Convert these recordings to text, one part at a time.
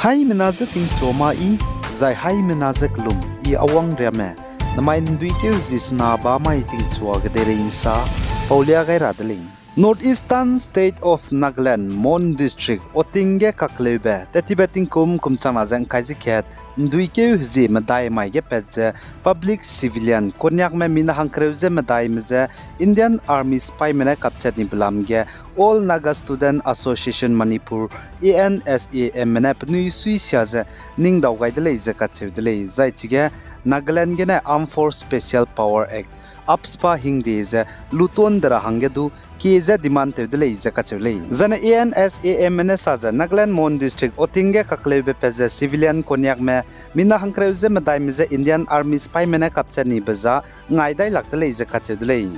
Hai menaza ting choma I zai hai menaza klum I awang reme namai ndui ke zis na ba mai ting chua gadere insa paulia gai radali Northeastern State of Nagaland Mon District Oting ge kaklebe tetibeting kumchana jang kaiji khet ndui ke zi madai mai ge petje public civilian konyak me mina hankreuze madai meze Indian Army spy mena capture ni blam ge All Naga Student Association Manipur ANSAM mena pnui suisia je ning daw gai de ze ka chewdele zai chige Nagaland ge na Armed Force Special Power Act AFSPA hingde je luton dara hangedu Kiza demand to the laser catcherley. Zana ANSAM Menesaza, Nagaland Mon District, Otinga Kaklebe Peza, civilian Konyak me, Mina Hankreuze Madamize, Indian Army spy mena capture ni baza, Naida like the laser catcherley.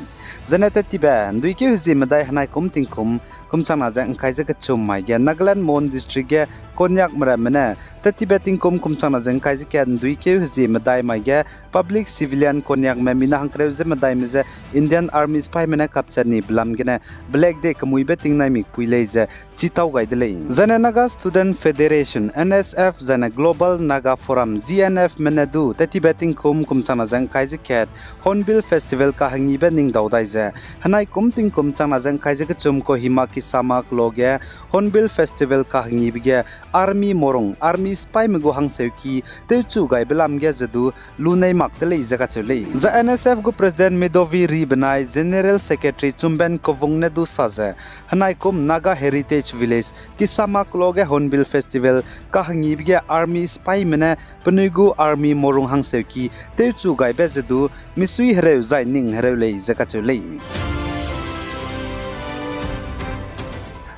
Zaneta Tiban, do you use the Madai Hanai Kumtinkum, Kumsanaza and Kaiser Chumai, Nagaland Mon District, Konyak Maramene, Tetibeting Kumsanaza and Kaiser Ken, do you use the Madai Maga, public civilian Konyak me, Mina Hankreuze Madamize, Indian Army spy mena capture ni Blamgene. Black Day kamui betting naimik puileze chitau gaidele Zana Naga Student Federation NSF Zana Global Naga Forum ZNF Menadu tati betting kumchana jang kaiji ket Hornbill Festival ka hangi bening daudaize hanai kumting kumchana jang kaiji ke chumko hima ki samak loge Hornbill Festival ka hangi bige Army morong Army spy mego hangseuki teuchu gai belamge jadu lunai maktele jaga chule za NSF go President Medovi Ribenai General Secretary Chumben Vungne du saze hanai kum Naga Heritage Village kisama kloge Hornbill Festival kahangi bige Army spy mene penugu Army morung hangseuki teuchu gai bezedu misui hereu zai ning hereu lei zakachulei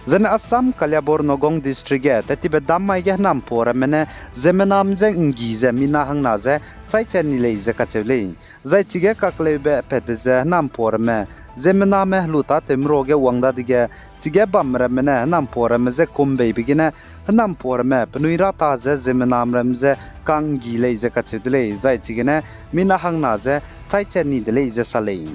Zana Assam Kalyabor Nogong District tetibe damai ge nam pora mene zemenam je ngize mina hangnaze chai chani lei zakachulei zai chige kaklebe petze nam pora me Zemena me luta temroge wangda dige chige bamre mene nam pora me ze kumbe bigine nam pora me pnuira ta ze zemena mremze kang gile ze kachudle zai chigene mina hangna ze chai chani dele ze salei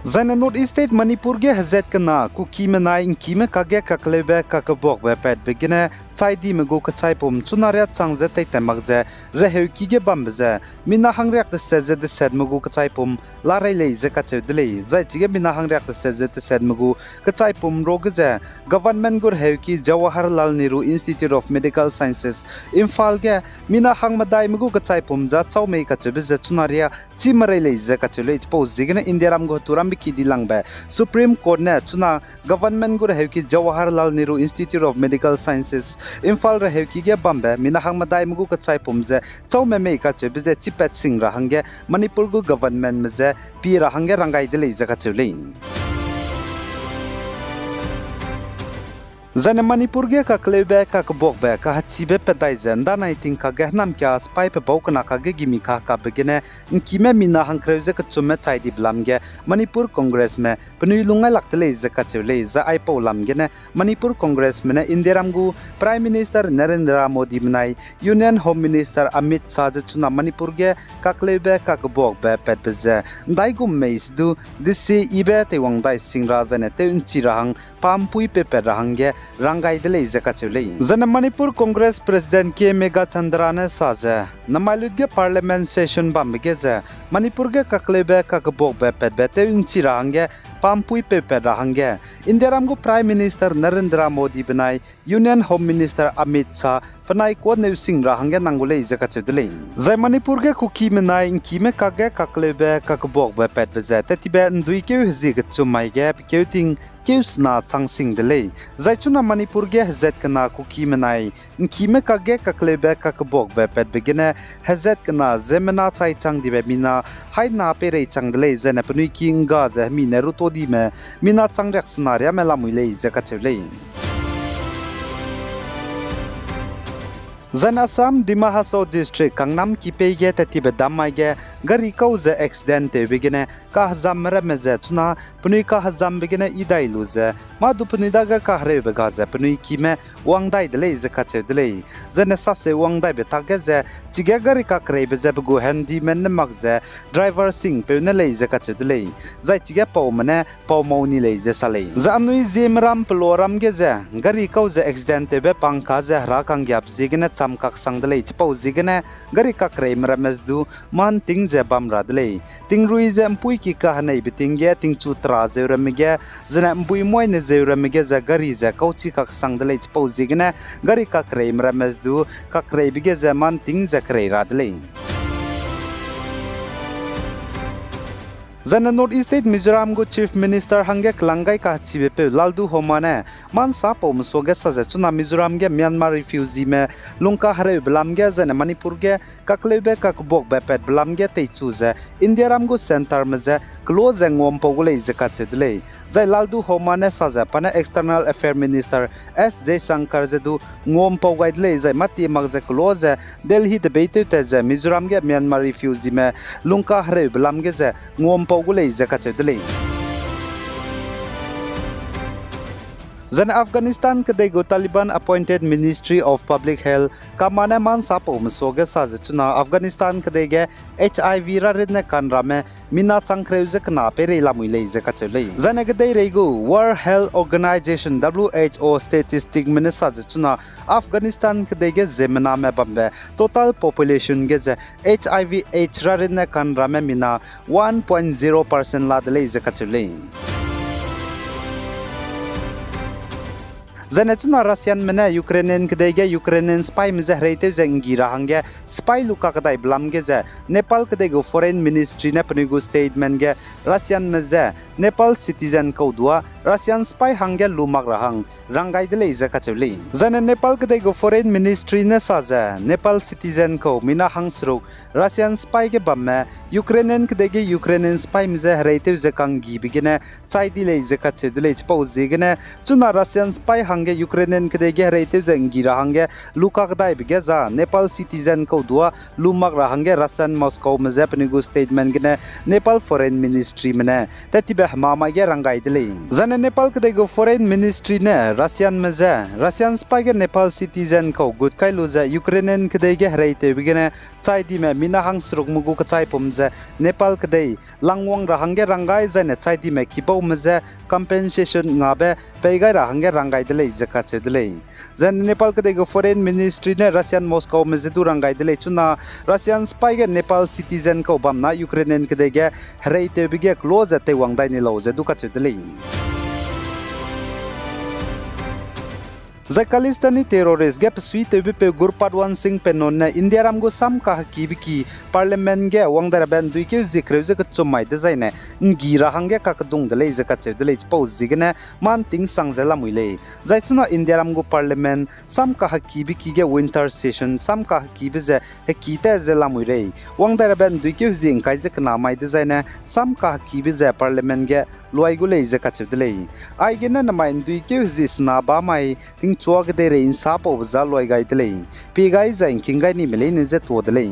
Zana North State Manipur ge hazet kana kuki me nai inki me kage kaklebe kakabok be pet begine chai di me go ka chai pom chunaria changje tai tamak je reheu ki ge bamze mina hangrek de seze de sed me go ka chai pom la rai le je ka chedle zai chige mina hangrek de seze de sed me go ka chai pom rog je government gur heu ki Jawaharlal Nehru Institute of Medical Sciences Imphal ge mina hangmadai me go ka chai pom ja chau me ka chebe je chunaria chi marai le je ka chele po zigene indiaram go turam ki dilangbe Supreme Court ne chuna government gur heu ki Jawaharlal Nehru Institute of Medical Sciences Imphal ra heu ki ge bambe mina hangmadai mugu ka chai pumje chaume me ka che bize chipet sing ra hange Manipur gu government meze pi ra hange rangai dele jaga chule Zana Manipur ge ka klebe ka bok be ka chibe pedai zenda na iting ka gehnam kya spy pe bokna ka ge gimi ka begene nkime mina hankreuze ka chumme chai di blamge Manipur Congress me pnui lungai laktele ze ka chule za ai po lamge ne Manipur Congress me ne Indiram gu Prime Minister Narendra Modi mnai Union Home Minister Amit Shah je chuna Manipur ge ka klebe ka bok be pet beze dai gum meis du disi ibe te wang dai singra zane te unchi rahang pampui pe pe rahange rangai dele zakachulei Zana Manipur Congress President K Mega Chandrane saze namaludge parliament session bambege je Manipur ge kaklebe kakbok be pet bete unchi rahange pampui pe pe rahange Indiaram go Prime Minister Narendra Modi benai Union Home Minister Amit Shah panai ko ne sing rahange nangule zakachudele zai Manipur ge kuki menai inki me kage kaklebe kakbok be pet beze tetibe ndui ke hzi ge chumai ge keuting Kiusna changsing delay Zaichuna Manipur ge hazet kana kuki menai nkime kage kaklebe kakbok be pet begine hazet kana zemena chai chang dibe mina haina pere chang delay zena pnui kinga ze mine ruto di me mina changrek scenario melamuile zakachele Zan Assam Dima Haso District Kangnam Kipege Tatibe Damai ge gari kau ze accident te begine ka hazam rame ze tuna punui ka hazam begine idai lu ze ma du punui daga ka hre bega ze punui kime wangdai dele ze ka che dele zene sa se wangdai be tag ze chige gari ka kre be ze bu handyman ne mag ze driver sing pe ne le ze ka che dele zai chige pau mane pau mau ni le ze sale za anui zimram ploram ge ze gari kau ze accident te be pangka ze hra kang gyap zigene chamkak sang dele chpau zigene gari ka kre mrames du man ting ze bam radle ting rui ze mpui ki ka hanai biting ge ting chu tra ze ramige zena mpui moi ne ze ramige za gari ze kauchi kak sang dele chpau zigene gari ka kre mrames du ka kre bige ze man ting ze kre radle Zana North East State Mizoram go Chief Minister hange klangai ka chibe pe laldu homane man sa pom soge sa je chuna Mizoram ge Myanmar refugee me lungka hare blam ge zana Manipur ge kaklebe ka bok be pet blam ge te chu ze India ram go center me ze close ngom pogule ze ka chedle zai laldu homane sa je pana External Affairs Minister S J Shankar ze du ngom pogaidle zai mati mag ze close Delhi de beite te ze Mizoram ge Myanmar refugee me lungka hare blam ge ze ngom pogule ze ka chedle Zana Afghanistan kadai go Taliban appointed Ministry of Public Health kamane man sapo msoge sa chuna Afghanistan kadai ge HIV ra redne kanra me mina changkreu ze kana pere lamui le ze ka chele zana kadai reigo World Health Organization WHO statistic minesa chuna Afghanistan kadai ge zemna me bambe total population ge ze HIV AIDS ra redne kanra me mina 1.0% la de ze ka chele Zanetuna Russian mena Ukrainian kdege Ukrainian spy mizahreite zengira hange spy luka kadai blamge ze Nepal kdege foreign ministry ne pnigu statement ge Russian meze Nepal citizen kodua Russian spy hange lumak rahang rangai dele ze kachuli zane Nepal kdege foreign ministry ne saze Nepal citizen ko mina hangsruk Russian spy ge bamme Ukrainian kdege Ukrainian spy mizahreite ze kangi bigene chai dile ze kachedule chpauzi gene chuna Russian spy hange Ukrainian kdege reite zengira hange luka kadai bige za Nepal citizen ko dua lumak rahange Russian Moscow meze pnigu statement gene Nepal foreign ministry mene tatibe mama ge rangai dile zane Nepal kdege foreign ministry ne Russian meze Russian spy ge Nepal citizen ko good kai luza Ukrainian kdege reite bigene chai di me mina hangsruk mugu ka chai pumze Nepal kdei langwang rahange rangai zane chai di me kibau meze compensation ngabe peigai rahange rangai dile zaka chedle zan Nepal kdege foreign ministry ne Russian Moscow meze du rangai dile chuna Russian spy ge Nepal citizen ko bamna Ukrainian kdege reite bige close te wangdai ni lo ze du ka chedle Zakalistani terrorist gap suite be Gurpadwan Singh penon India ram go sam ka kibiki parliament ge wangdara ban dui ke zikre ze ka chomai de zaine ngira hange ka dung de le ze ka che de le pose zigne man ting sangjala muile zaituna India ram go parliament sam ka kibiki ge winter session sam ka kibe ze he kita ze la muire wangdara ban dui ke zing kai ze kana mai de zaine sam ka kibe ze parliament ge loai go le ze ka che de le ai ge na mai dui ke zis na ba mai ting chuak de re in sa po za loi gai de le pi gai za in king gai ni mele ne ze to de le